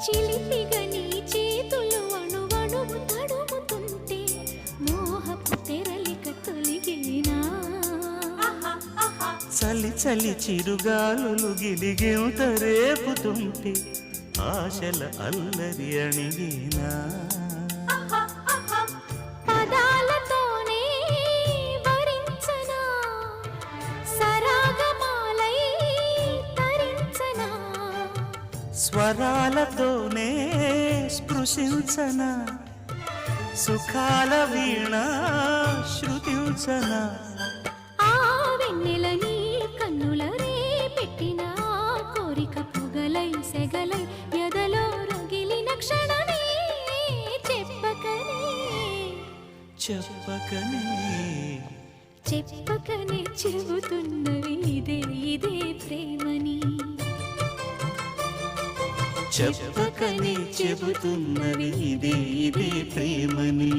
చిలిపిగా నీ చేతులు అణువణువు తడుముతుంటే మోహపు తెరలిక తొలిగేనా చలి చలి చిరుగాలులు గిలిగింత రేపుతుంటే ఆశల అల్లరి అణిగేనా పదాలతోనే వరించనా సరాగమాలై తరించనా స్వరాలతోనే స్పృశించనా సుఖాల వీణ శృతించనా ఆ వెన్నెల నీ కన్నుల రే పెట్టిన కోరిక పొగలై సెగలై ఎదలో రగిలిన క్షణమే చెప్పకనే చెప్పకనే చెప్పకనే చెబుతున్నవి ఇదే ఇదే ప్రేమని చెప్పకనే చెబుతున్నవి ఇదే ఇదే ప్రేమని